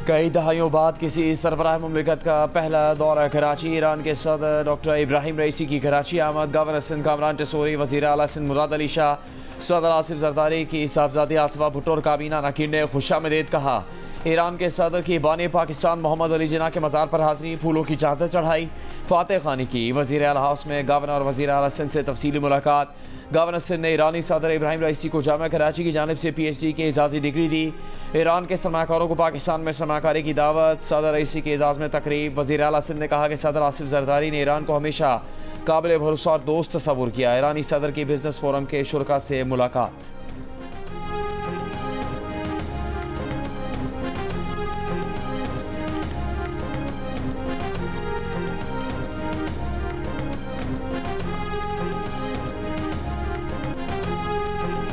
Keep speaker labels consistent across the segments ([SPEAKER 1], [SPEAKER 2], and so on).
[SPEAKER 1] कई दहाइयों बाद किसी सरबराह मुमलिकत का पहला दौरा कराची। ईरान के सदर डॉक्टर इब्राहिम रईसी की कराची आमद। गवर्नर सिंध कामरान टेसोरी, वज़ीर आला सिंध मुराद अली शाह, सदर आसिफ जरदारी की साहबजादी आसिफा भुट्टो और काबीना नकीर ने खुशामदीद कहा। ईरान के सदर की बानी पाकिस्तान मोहम्मद अली जिन्ना के मज़ार पर हाज़री, फूलों की चादर चढ़ाई, फातह खानी की। वज़ीर आला हाउस में गवर्नर और वज़ीर आला सिंध से तफसीली मुलाकात। गवर्नर सिंध ने ईरानी सदर इब्राहिम रईसी को जामिया कराची की जानिब से PhD की एजाज़ी डिग्री दी। ईरान के सरमाकारों को पाकिस्तान में सरमाकारी की दावत। सदर रईसी के एजाज़ में तकरीब। वज़ीर आला सिंध ने कहा कि सदर आसिफ जरदारी ने ईरान को हमेशा काबिल भरोसा और दोस्त तस्वुर किया। ईरानी सदर की बिजनेस फोरम के शुरका से मुलाकात।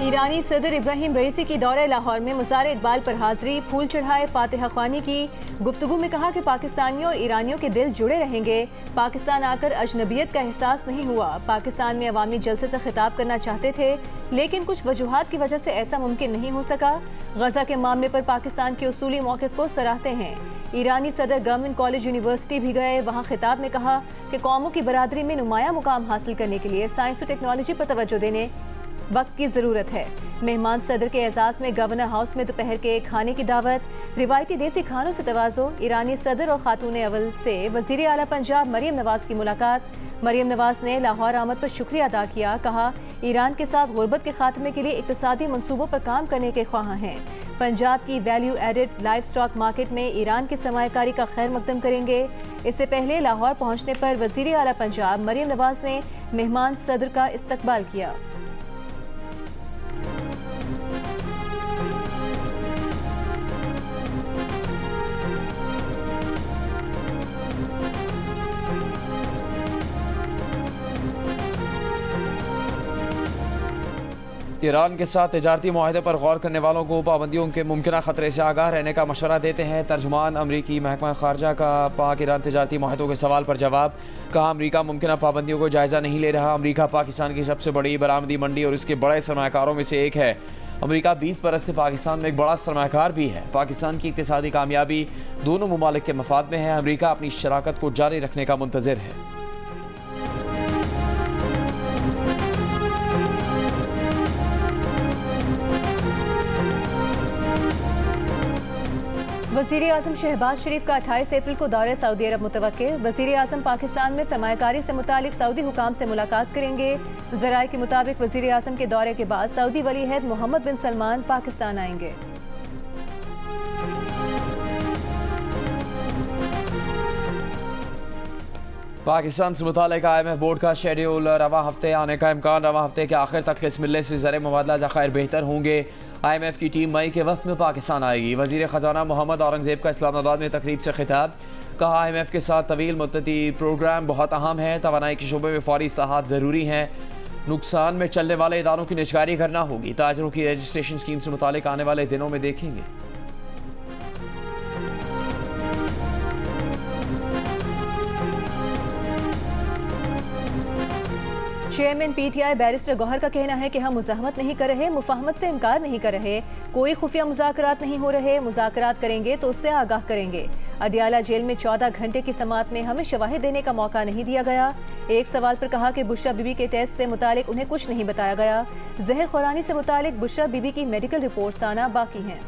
[SPEAKER 2] ईरानी सदर इब्राहिम रईसी की दौरे लाहौर में मज़ार इकबाल पर हाज़री, फूल चढ़ाए, फातिहा ख्वानी की। गुफ्तगू में कहा कि पाकिस्तानियों और ईरानियों के दिल जुड़े रहेंगे। पाकिस्तान आकर अजनबियत का एहसास नहीं हुआ। पाकिस्तान में अवामी जलसे से खिताब करना चाहते थे, लेकिन कुछ वजूहात की वजह से ऐसा मुमकिन नहीं हो सका। गजा के मामले पर पाकिस्तान के उसूली मौक़िफ़ को सराहते हैं। ईरानी सदर गवर्नमेंट कॉलेज यूनिवर्सिटी भी गए। वहाँ खिताब में कहा कि कौमों की बरादरी में नुमाया मुकाम हासिल करने के लिए साइंस और टेक्नोलॉजी पर तवज्जो देने वक्त की ज़रूरत है। मेहमान सदर के एजाज़ में गवर्नर हाउस में दोपहर के खाने की दावत, रिवायती देसी खानों से तवाज़ो। ईरानी सदर और खातून अव्वल से वज़ीर आला पंजाब मरियम नवाज़ की मुलाकात। मरियम नवाज़ ने लाहौर आमद पर शुक्रिया अदा किया। कहा ईरान के साथ गुर्बत के खात्मे के लिए इक़्तिसादी मंसूबों पर काम करने के ख्वाह हैं। पंजाब की value added life stock market में ईरान की सरमायाकारी का खैर मकदम करेंगे। इससे पहले लाहौर पहुँचने पर वज़ीर आला पंजाब मरियम नवाज़ ने मेहमान सदर का इस्तकबाल किया।
[SPEAKER 1] ईरान के साथ तिजारती माहदे पर गौर करने वालों को पाबंदियों के मुमकिन ख़तरे से आगाह रहने का मशवरा देते हैं। तर्जुमान अमरीकी महकमा खारजा का पाक ईरान तिजारती माहदों के सवाल पर जवाब। कहा अमरीका मुमकिन पाबंदियों को जायज़ा नहीं ले रहा। अमरीका पाकिस्तान की सबसे बड़ी बरामदी मंडी और इसके बड़े सरमाकारों में से एक है। अमरीका 20 बरस से पाकिस्तान में एक बड़ा सरमाकार भी है। पाकिस्तान की इक़्तिसादी कामयाबी दोनों ममालिक के मफाद में है। अमरीका अपनी शराकत को जारी रखने का मुंतज़िर है।
[SPEAKER 2] वज़ीर आज़म शहबाज शरीफ का 28 अप्रैल को दौरे सऊदी अरब मुतवक्किल। वज़ीर आज़म पाकिस्तान में सरमायाकारी से मुतालिक सऊदी हुकाम से मुलाकात करेंगे। ज़राए के मुताबिक वज़ीर आज़म के दौरे के बाद सऊदी वली अहद मोहम्मद बिन सलमान पाकिस्तान आएंगे।
[SPEAKER 1] पाकिस्तान से मुतालिक IMF बोर्ड का शेड्यूल रवा हफ्ते आने का इम्कान। रवा हफ्ते के आखिर तक किस मिलने से ज़र मुबादला ज़खायर बेहतर होंगे। IMF की टीम मई के वक्त में पाकिस्तान आएगी। वज़ीर ख़जाना मोहम्मद औरंगज़ेब का इस्लामाबाद में तकरीब से खिताब। कहा IMF के साथ तवील मुद्दती प्रोग्राम बहुत अहम है। तवानाई के शोबे में फ़ौरी इस्लाहात ज़रूरी हैं। नुकसान में चलने वाले इदारों की निजगारी करना होगी। ताजरों की रजिस्ट्रेशन स्कीम से मुतालिक आने वाले दिनों में देखेंगे।
[SPEAKER 2] चेयरमैन PTI बैरिस्टर गौहर का कहना है कि हम मुज़ाहमत नहीं कर रहे, मुफाहमत से इनकार नहीं कर रहे, कोई खुफिया मुज़ाकरात नहीं हो रहे। मुज़ाकरात करेंगे तो उससे आगाह करेंगे। अडियाला जेल में 14 घंटे की समाअत में हमें शवाहिद देने का मौका नहीं दिया गया। एक सवाल पर कहा कि बुशरा बीबी के टेस्ट से मुतालिक उन्हें कुछ नहीं बताया गया। जहर खुरानी से मुतालिक बुशरा बीबी की मेडिकल रिपोर्ट्स आना बाकी हैं।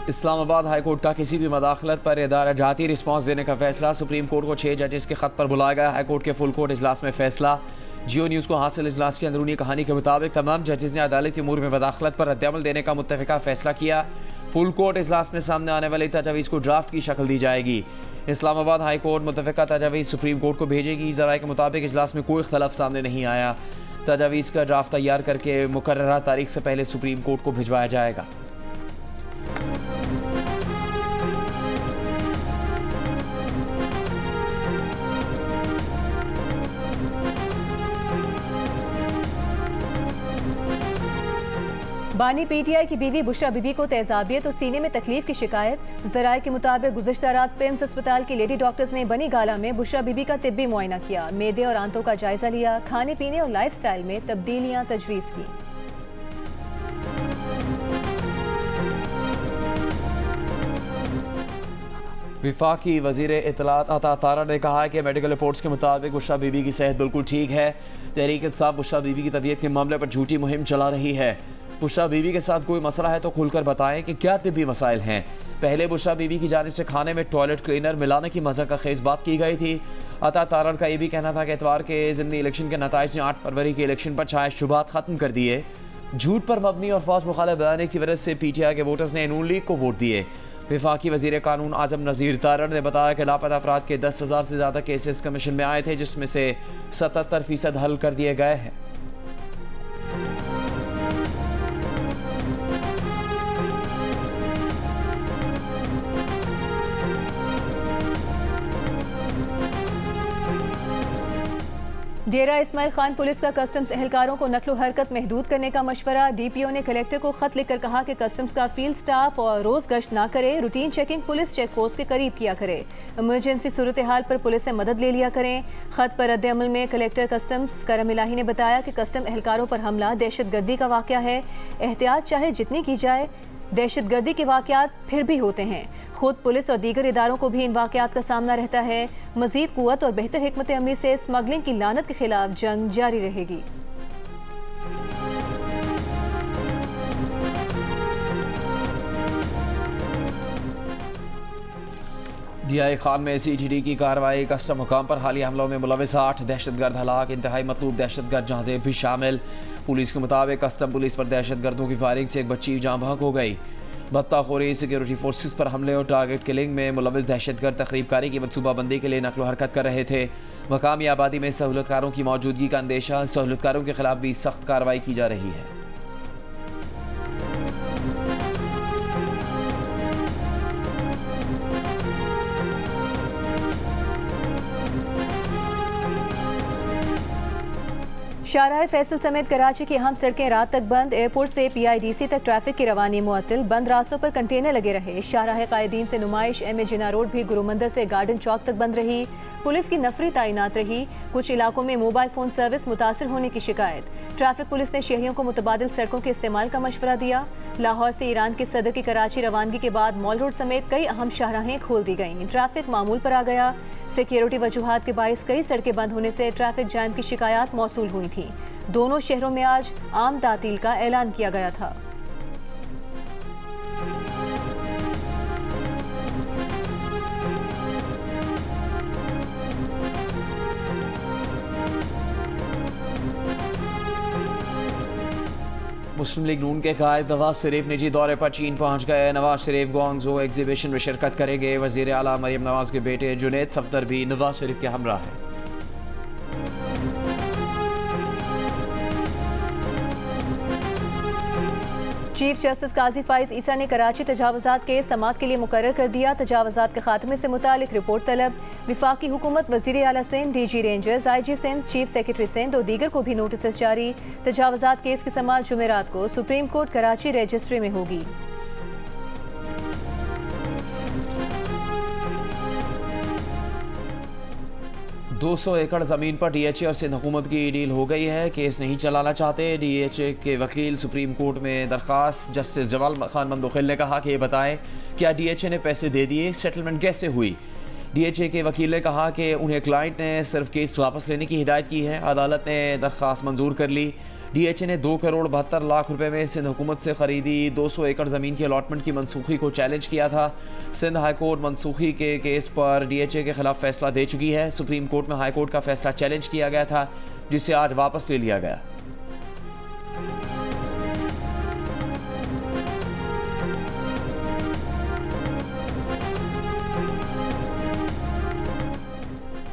[SPEAKER 1] इस्लामाबाद हाई कोर्ट का किसी भी मदाखलत पर इदारा जाती रिस्पॉन्स देने का फैसला। सुप्रीम कोर्ट को 6 जजेस के खत पर बुलाया गया। हाई कोर्ट के फुल कोर्ट इजलास में फैसला। जियो न्यूज़ को हासिल इजलास की अंदरूनी कहानी के मुताबिक तमाम जजेस ने अदालती अमूर में मदाखलत पर रद्दअमल देने का मुत्तफ़िका फैसला किया। फुल कोर्ट इजलास में सामने आने वाली तजावीज़ को ड्राफ्ट की शक्ल दी जाएगी। इस्लामाबाद हाई कोर्ट मुत्तफ़िका तजावीज़ सुप्रीम कोर्ट को भेजेगी। ज़राए के मुताबिक इजलास में कोई इख्तलाफ सामने नहीं आया। तजावीज़ का ड्राफ्ट तैयार करके मुकर्ररा तारीख से पहले सुप्रीम कोर्ट को भिजवाया जाएगा।
[SPEAKER 2] बानी पीटीआई की बीवी बुशरा बीबी को तेजाबियत और सीने में तकलीफ की शिकायत। जराये के मुताबिक गुज़िश्ता रात पिम्स अस्पताल की लेडी डॉक्टर्स ने बनी गाला में बुशरा बीबी का तिब्बी मुआयना किया, मेदे और आंतों का जायजा लिया, खाने पीने और लाइफ स्टाइल में तब्दीलियां तजवीज़ की।
[SPEAKER 1] वफाकी वज़ीर इत्तलात अता तारा ने कहा है कि मेडिकल रिपोर्ट्स के मुताबिक बुशरा बीबी की सेहत बिल्कुल ठीक है। तहरीक इंसाफ बुशरा बीबी की तबीयत के मामले पर झूठी मुहिम चला रही है। बुशरा बीबी के साथ कोई मसला है तो खुलकर बताएं कि क्या तिब्बी मसाइल हैं। पहले बुशरा बीबी की जानिब से खाने में टॉयलेट क्लीनर मिलाने की मज़ा का खेज बात की गई थी। अता तारण का यह भी कहना था कि एतवार के ज़िमनी इलेक्शन के नताइज ने 8 फरवरी के इलेक्शन पर छाए शुबहात ख़त्म कर दिए। झूठ पर मबनी और फास मुखालिफ बयान की वजह से PTI के वोटर्स ने नून लीग को वोट दिए। वफाकी वज़ीर कानून आज़म नज़ीर तारण ने बताया कि लापता अफराद के 10,000 से ज़्यादा केसेस कमीशन में आए थे, जिसमें से 77% हल कर दिए गए हैं।
[SPEAKER 2] डेरा इस्माइल खान पुलिस का कस्टम्स एहलकारों को नकलो हरकत महदूद करने का मशवरा। DPO ने कलेक्टर को खत लिखकर कहा कि कस्टम्स का फील्ड स्टाफ और रोज गश्त ना करे, routine checking police check post के करीब किया करे, इमरजेंसी सूरत हाल पर पुलिस से मदद ले लिया करें। खत पर रद्द अमल में कलेक्टर कस्टम्स करम इलाही ने बताया कि कस्टम एहलकारों पर हमला दहशतगर्दी का वाक़या है, एहतियात चाहे जितनी की जाए दहशतगर्दी के वाक़यात फिर भी होते हैं। खुद पुलिस और दीगर इदारों को भी इन वाक़यात का सामना रहता है। मज़ीद कुव्वत और बेहतर हिकमत अमली से स्मगलिंग की लानत के खिलाफ जंग जारी रहेगी।
[SPEAKER 1] DI खान में CTD की कार्रवाई। कस्टम मुकाम पर हालिया हमलों में मुलविस 8 दहशतगर्द हलाक, इंतहाई मतलूब दहशतगर्द जहाज़ेब भी शामिल। पुलिस के मुताबिक कस्टम पुलिस पर दहशतगर्दों की फायरिंग से एक बच्ची जाँ बहक हो गई। बत्ताखोरी, सिक्योरिटी फोर्सेस पर हमले और टारगेट किलिंग में मुलविस दहशतगर्द तकरीबकारी की मनसूबाबंदी के लिए नकलो हरकत कर रहे थे। मकामी आबादी में सहूलतकारों की मौजूदगी का अंदेशा, सहूलतकारों के खिलाफ भी सख्त कार्रवाई की जा रही है।
[SPEAKER 2] शाहराह फैसल समेत कराची की अहम सड़कें रात तक बंद। एयरपोर्ट से PIDC तक ट्रैफिक की रवानी मुअत्तल, बंद रास्तों पर कंटेनर लगे रहे। शाहराह कायदीन से नुमाइश, MA जिन्ना रोड भी गुरुमंदिर से गार्डन चौक तक बंद रही। पुलिस की नफरी तैनात रही। कुछ इलाकों में मोबाइल फोन सर्विस मुतासिर होने की शिकायत। ट्रैफिक पुलिस ने शहरियों को मुतबादिल सड़कों के इस्तेमाल का मशवरा दिया। लाहौर से ईरान के सदर की कराची रवानगी के बाद मॉल रोड समेत कई अहम शाहराहें खोल दी गईं। ट्रैफिक मामूल पर आ गया। सिक्योरिटी वजूहात के बायस कई सड़कें बंद होने से ट्रैफिक जैम की शिकायत मौसूल हुई थी। दोनों शहरों में आज आम तातील का ऐलान किया गया था।
[SPEAKER 1] मुस्लिम लीग नून के कायद नवाज शरीफ निजी दौरे पर चीन पहुंच गए। नवाज शरीफ ग्वांगझो एग्जीबिशन में शिरकत करेंगे। वज़ीर आला मरियम नवाज के बेटे जुनैद सफदर भी नवाज शरीफ के हमरा हैं।
[SPEAKER 2] चीफ जस्टिस काजी फाइज ईसा ने कराची तजावुजात के समाअत के लिए मुकर्रर कर दिया। तजावुजात के खात्मे से मुतालिक रिपोर्ट तलब। विफाकी हुकूमत, वज़ीर आला Sindh, DG rangers, IG Sindh, chief secretary Sindh और दीगर को भी नोटिस जारी। तजावुजात केस की समाअत जुमेरात को सुप्रीम कोर्ट कराची रजिस्ट्री में होगी।
[SPEAKER 1] दो 200 एकड़ ज़मीन पर DHA और सिंध हुकूमत की डील हो गई है। केस नहीं चलाना चाहते। DHA के वकील सुप्रीम कोर्ट में दरख्वास्त। जस्टिस जवाल खान मंदोखिल ने कहा कि ये बताएं क्या DHA ने पैसे दे दिए, सेटलमेंट कैसे हुई। DHA के वकील ने कहा कि उन्हें क्लाइंट ने सिर्फ केस वापस लेने की हिदायत की है। अदालत ने दरख्वास्त मंजूर कर ली। DHA ने 2 करोड़ 72 लाख रुपए में सिंध हुकूमत से खरीदी 200 एकड़ ज़मीन की अलॉटमेंट की मनसूखी को चैलेंज किया था। सिंध हाई कोर्ट मनसूखी के केस पर DHA के खिलाफ फैसला दे चुकी है। सुप्रीम कोर्ट में हाई कोर्ट का फैसला चैलेंज किया गया था, जिसे आज वापस ले लिया गया।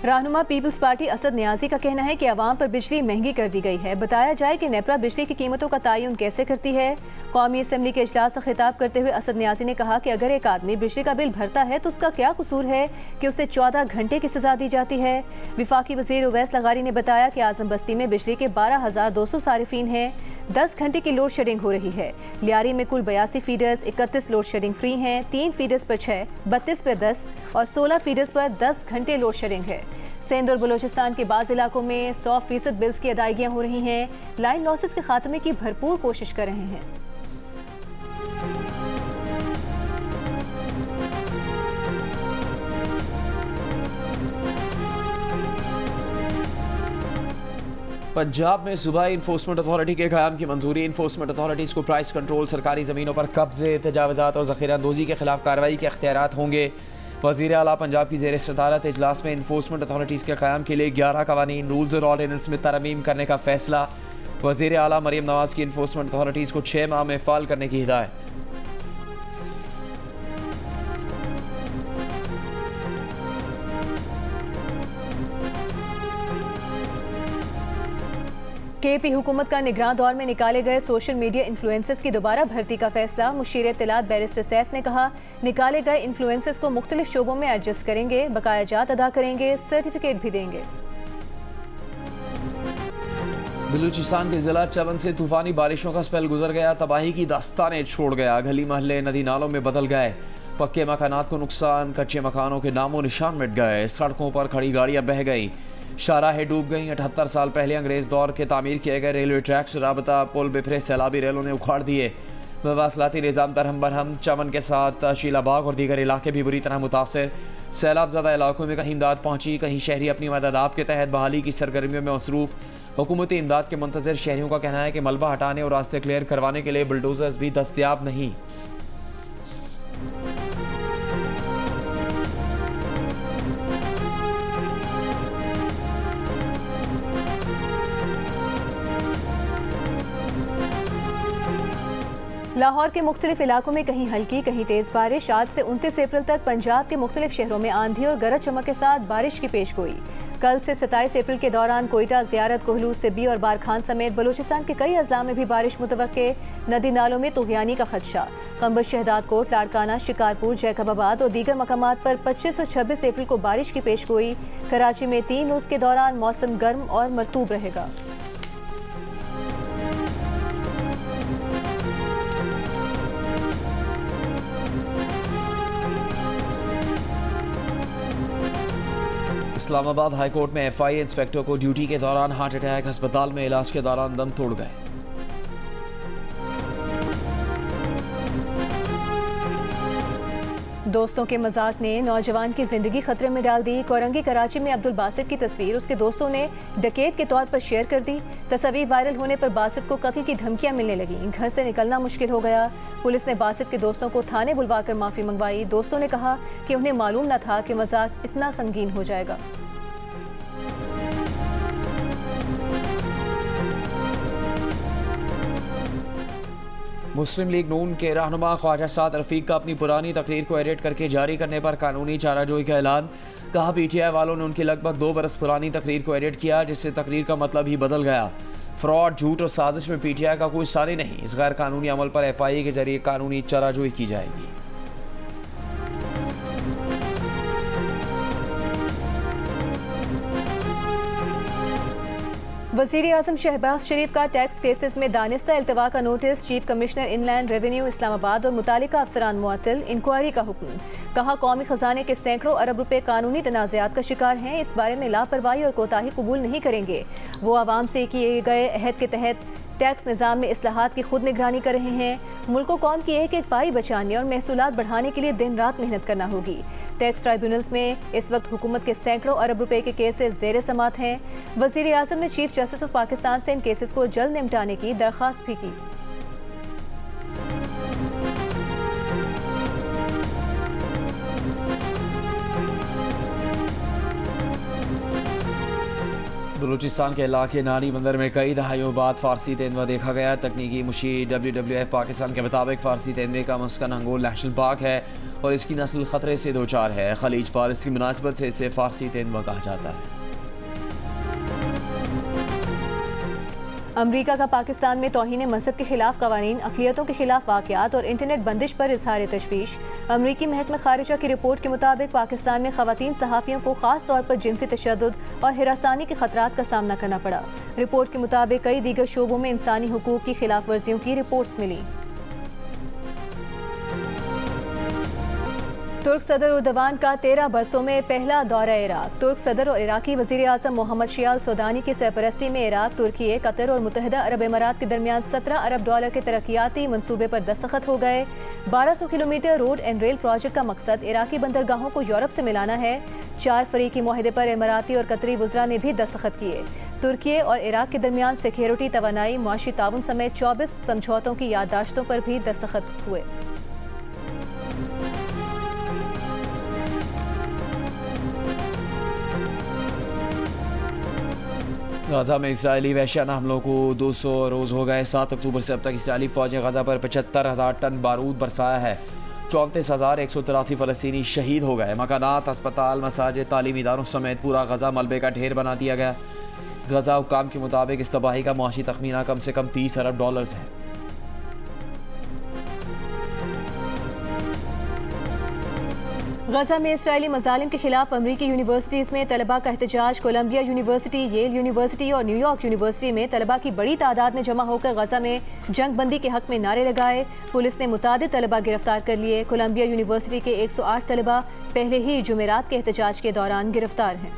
[SPEAKER 2] रहनुमा पीपल्स पार्टी असद न्याजी का कहना है कि आवाम पर बिजली महंगी कर दी गई है। बताया जाए कि नेपरा बिजली की कीमतों का तयन कैसे करती है। कौमी असम्बली के इजलास से खिताब करते हुए असद न्याजी ने कहा कि अगर एक आदमी बिजली का बिल भरता है तो उसका क्या कसूर है कि उसे 14 घंटे की सजा दी जाती है। विफाकी वजीर उवैस लगारी ने बताया कि आजम बस्ती में बिजली के 12,200 सारिफीन हैं। 10 घंटे की लोड शेडिंग हो रही है। लियारी में कुल 82 फीडर्स, 31 लोड शेडिंग फ्री हैं, 3 फीडर्स पर 6, 32 पर 10 और 16 फीडर्स पर 10 घंटे लोड शेडिंग है। सिंध और बलोचिस्तान के बाज़ इलाकों में 100% बिल्स की अदायगियाँ हो रही हैं। लाइन लॉसेस के खात्मे की भरपूर कोशिश कर रहे हैं।
[SPEAKER 1] पंजाब में सूबाई इन्फोर्समेंट अथॉरिटी के क़याम की मंजूरी। इन्फोर्समेंट अथॉरिटीज़ को प्राइस कंट्रोल, सरकारी ज़मीनों पर कब्जे, तजावुज़ात और ज़ख़ीराअंदोज़ी के खिलाफ कार्रवाई के अख्तियारात होंगे। वज़ीर आला पंजाब की ज़ेर सदारत इजलास में इन्फोर्समेंट अथॉरिटीज़ के क़याम के लिए 11 कवानीन, रूल्स और ऑर्डिनेंस में तरमीम करने का फैसला। वज़ीर आला मरियम नवाज़ की इन्फोर्समेंट अथॉरिटीज़ को 6 माह में फ़ाल करने की हिदायत।
[SPEAKER 2] केपी हुकूमत का निगरान दौर में निकाले गए सोशल मीडिया इन्फ्लुएंसर्स की दोबारा भर्ती का फैसला। मुशीर इत्तलात बैरिस्टर सैफ ने कहा, निकाले गए इन्फ्लुएंसर्स को मुख्तलिफ शोबों में एडजस्ट करेंगे, बकाया जात अदा करेंगे, सर्टिफिकेट भी देंगे।
[SPEAKER 1] बलूचिस्तान के जिला चवन से तूफानी बारिशों का स्पेल गुजर गया, तबाही की दास्तानें छोड़ गया। गली महल्ले नदी नालों में बदल गए, पक्के मकानात को नुकसान, कच्चे मकानों के नामो निशान मिट गए, सड़कों पर खड़ी गाड़ियां बह गई, शाहराहें डूब गई। 78 साल पहले अंग्रेज दौर के तामीर किए गए रेलवे ट्रैक से राबता पुल बिफरे सैलाबी रेलों ने उखाड़ दिए। मवासलाती निज़ाम दरहम बरहम, चमन के साथ शीलाबाग और दीगर इलाके भी बुरी तरह मुतासर। सैलाब ज़दा इलाकों में कहीं इमदाद पहुंची, कहीं शहरी अपनी मदद के तहत बहाली की सरगर्मियों में मसरूफ़। हुकूमती इमदाद के मुंतज़िर शहरियों का कहना है कि मलबा हटाने और रास्ते क्लियर करवाने के लिए बुलडोज़र्स भी दस्तयाब नहीं।
[SPEAKER 2] लाहौर के मुख्तलिफ इलाकों में कहीं हल्की कहीं तेज़ बारिश। आज से 29 अप्रैल तक पंजाब के मुख्तलिफ शहरों में आंधी और गरज चमक के साथ बारिश की पेशगोई। कल से 27 अप्रैल के दौरान कोयटा, ज़ियारत, कोहलू, सिब्बी और बारखान समेत बलूचिस्तान के कई अजला में भी बारिश मुतवक्के। नदी नालों में तुग़यानी का खदशा। कंबश, शहदादकोट, लाड़काना, शिकारपुर, जैकबाबाद और दीगर मकामात पर 25 और 26 अप्रैल को बारिश की पेशगोई। कराची में 3 रोज़ के दौरान मौसम गर्म और मरतूब रहेगा।
[SPEAKER 1] इस्लामाबाद हाई कोर्ट में एफआईए इंस्पेक्टर को ड्यूटी के दौरान हार्ट अटैक, अस्पताल में इलाज के दौरान दम तोड़ गए।
[SPEAKER 2] दोस्तों के मजाक ने नौजवान की जिंदगी खतरे में डाल दी। कोरंगी कराची में अब्दुल बासित की तस्वीर उसके दोस्तों ने डकैत के तौर पर शेयर कर दी। तस्वीर वायरल होने पर बासित को कत्ल की धमकियां मिलने लगी। घर से निकलना मुश्किल हो गया। पुलिस ने बासित के दोस्तों को थाने बुलवाकर माफ़ी मंगवाई। दोस्तों ने कहा कि उन्हें मालूम न था कि मजाक इतना संगीन हो जाएगा।
[SPEAKER 1] मुस्लिम लीग नून के रहनुमा ख्वाजा साद रफीक का अपनी पुरानी तकरीर को एडिट करके जारी करने पर कानूनी चाराजोई का ऐलान। कहा, पीटीआई वालों ने उनकी लगभग 2 बरस पुरानी तकरीर को एडिट किया, जिससे तकरीर का मतलब ही बदल गया। फ्रॉड, झूठ और साजिश में पीटीआई का कोई सानी नहीं। इस गैर कानूनी अमल पर एफआईए के जरिए कानूनी चाराजोई की जाएगी।
[SPEAKER 2] वज़ीर आज़म शहबाज शरीफ का टैक्स केसेस में दानिस्ता इल्तवा का notice. Chief commissioner inland revenue Islamabad और मुतालिका अफसरान मुअत्तल। इंक्वायरी का हुक्म। कहा, कौमी खजाने के सैकड़ों अरब रुपए कानूनी तनाज़ात का शिकार हैं। इस बारे में लापरवाही और कोताही कबूल नहीं करेंगे। वो आवाम से किए गए अहद के तहत टैक्स निज़ाम में इस्लाहात की खुद निगरानी कर रहे हैं। मुल्क को कौम की एक पाई बचाने और महसूलात बढ़ाने के लिए दिन रात मेहनत करना होगी। टैक्स ट्राइब्यूनल्स में इस वक्त हुकूमत के सैकड़ों अरब रुपए के केसेस ज़ेर समात हैं। वज़ीर आज़म ने चीफ जस्टिस ऑफ पाकिस्तान से इन केसेस को जल्द निपटाने की दरख्वास्त भी की।
[SPEAKER 1] बलूचिस्तान के इलाके नानी बंदर में कई दहाइयों बाद फारसी तेंदुआ देखा गया। तकनीकी मुशीर WWF पाकिस्तान के मुताबिक फारसी तेंदुए का मस्कन अंगोल नेशनल पार्क है और इसकी नस्ल खतरे से दो चार है। खलीज फारिस की मुनासिबत से इसे फारसी तेंदुआ कहा जाता है।
[SPEAKER 2] अमरीका का पाकिस्तान में तौहीन मज़हब के खिलाफ कवानीन, अक़लियतों के खिलाफ वाक़यात और इंटरनेट बंदिश पर इज़हार तशवीश। अमरीकी महकमा खारिजा की रिपोर्ट के मुताबिक पाकिस्तान में ख़वातीन सहाफ़ियों को ख़ास तौर पर जिनसी तशद्दुद और हिरासानी के ख़तरात का सामना करना पड़ा। रिपोर्ट के मुताबिक कई दीगर शोबों में इंसानी हुकूक की खिलाफ वर्जियों की रिपोर्ट्स मिली। तुर्क सदर उर्दवान का 13 बरसों में पहला दौरा इराक। तुर्क सदर और इराकी वज़ीर आज़म मोहम्मद शियाल सोदानी की सरपरस्ती में इराक, तुर्की, कतर और मुत्तहिदा अरब अमारात के दरमियान $17 अरब के तरक्याती मनसूबे पर दस्तखत हो गए। 1200 kilometre road and rail project का मकसद इराकी बंदरगाहों को यूरोप से मिलाना है। 4 फरीकी मुआहदे पर इमाराती और कतरी वज़रा ने भी दस्तखत किए। तुर्की और इराक के दरमियान सिक्योरिटी, तवानाई, मुआशी ताउन समेत 24 समझौतों की याददाश्तों पर भी दस्तखत हुए।
[SPEAKER 1] गाज़ा में इसराइली वहशियाना हमलों को 200 रोज़ हो गए। 7 अक्टूबर से अब तक इसराइली फ़ौज ने गाज़ा पर 75,000 टन बारूद बरसाया है। 34,183 फ़लस्तीनी शहीद हो गए। मकानात, अस्पताल, मसाजिद, तालीमी इदारों समेत पूरा गाज़ा मलबे का ढेर बना दिया गया। गाज़ा हुक्काम के मुताबिक इस तबाही का मुआशी तखमीना कम से कम $30 अरब है।
[SPEAKER 2] गजा में इसराइली मजालिम के खिलाफ अमरीकी यूनिवर्सिटीज़ में तलबा का एहतजाज। कोलंबिया यूनिवर्सिटी, येल यूनिवर्सिटी और न्यूयॉर्क यूनिवर्सिटी में तलबा की बड़ी तादाद में जमा होकर गजा में जंग बंदी के हक में नारे लगाए। पुलिस ने मुतादिद तलबा गिरफ्तार कर लिए। कोलंबिया यूनिवर्सिटी के 108 तलबा पहले ही जुमेरात के एहतजाज के दौरान गिरफ्तार हैं।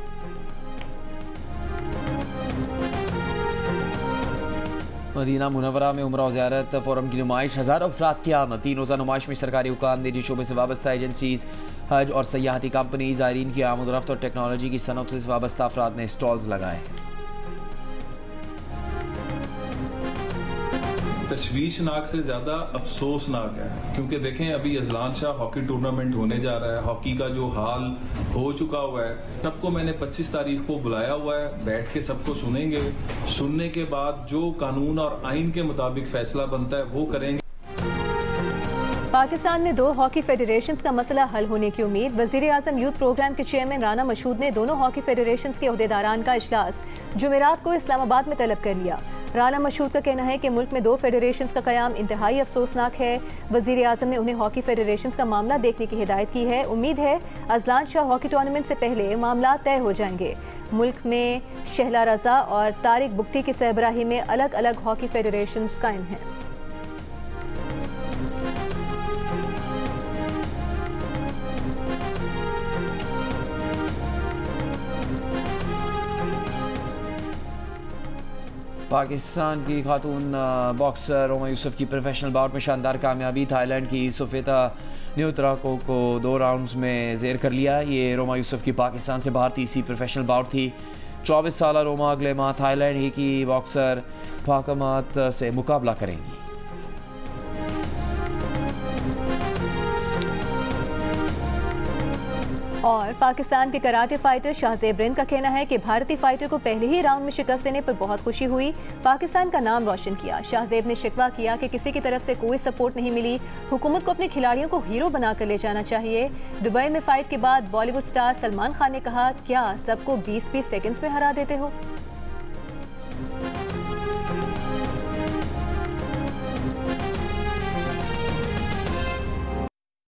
[SPEAKER 1] मदीना मुनव्वरा में उम्रा ज़ियारत फोरम की नुमाइश। हज़ारों अफराद की आमद। 3 रोज़ा नुमाइश में सरकारी हुकाम, निजी शोबे से वाबस्ता एजेंसीज, हज और सयाहती कंपनी, ज़ायरीन की आमद रफ्त और टेक्नोलॉजी की सनत से वाबस्ता अफराद ने स्टॉल्स लगाए।
[SPEAKER 3] तशवीशनाक से ज़्यादा अफसोसनाक है, क्योंकि देखें अभी अजलान शाह हॉकी टूर्नामेंट होने जा रहा है। हॉकी का जो हाल हो चुका हुआ है, सबको मैंने 25 तारीख को बुलाया हुआ है। बैठ के सबको सुनेंगे। सुनने के बाद जो कानून और आइन के मुताबिक फैसला बनता है वो करेंगे।
[SPEAKER 2] पाकिस्तान में 2 हॉकी फेडरेशंस का मसला हल होने की उम्मीद। वज़ीर आज़म यूथ प्रोग्राम के चेयरमैन राना मशहूद ने दोनों हॉकी फेडरेशंस के ओहदेदारान का इजलास जुमेरात को इस्लामाबाद में तलब कर लिया। राना मशहूद का कहना है कि मुल्क में 2 फेडरेशंस का क़याम इंतहाई अफसोसनाक है। वज़ीर आज़म ने उन्हें हॉकी फेडरेशंस का मामला देखने की हिदायत की है। उम्मीद है अजलान शाह हॉकी टूर्नामेंट से पहले मामला तय हो जाएंगे। मुल्क में शहला रजा और तारिक बुगटी की सरबराही में अलग अलग हॉकी फेडरेशंस कायम हैं।
[SPEAKER 1] पाकिस्तान की खातून बॉक्सर रोमा यूसुफ की प्रोफेशनल बाउट में शानदार कामयाबी। थाईलैंड की सोफेता न्यूत्राको को 2 राउंड्स में ज़ेर कर लिया। ये रोमा यूसुफ की पाकिस्तान से बाहर तीसरी प्रोफेशनल बाउट थी। 24 साल रोमा अगले माह थाईलैंड ही की बॉक्सर फाकमात से मुकाबला करेंगी।
[SPEAKER 2] और पाकिस्तान के कराटे फाइटर शाहजेब रिंद का कहना है कि भारतीय फाइटर को पहले ही राउंड में शिकस्त देने पर बहुत खुशी हुई। पाकिस्तान का नाम रोशन किया। शाहजेब ने शिकवा किया कि किसी की तरफ से कोई सपोर्ट नहीं मिली। हुकूमत को अपने खिलाड़ियों को हीरो बनाकर ले जाना चाहिए। दुबई में फाइट के बाद बॉलीवुड स्टार सलमान खान ने कहा, क्या सबको 20-20 सेकंड्स में हरा देते हो।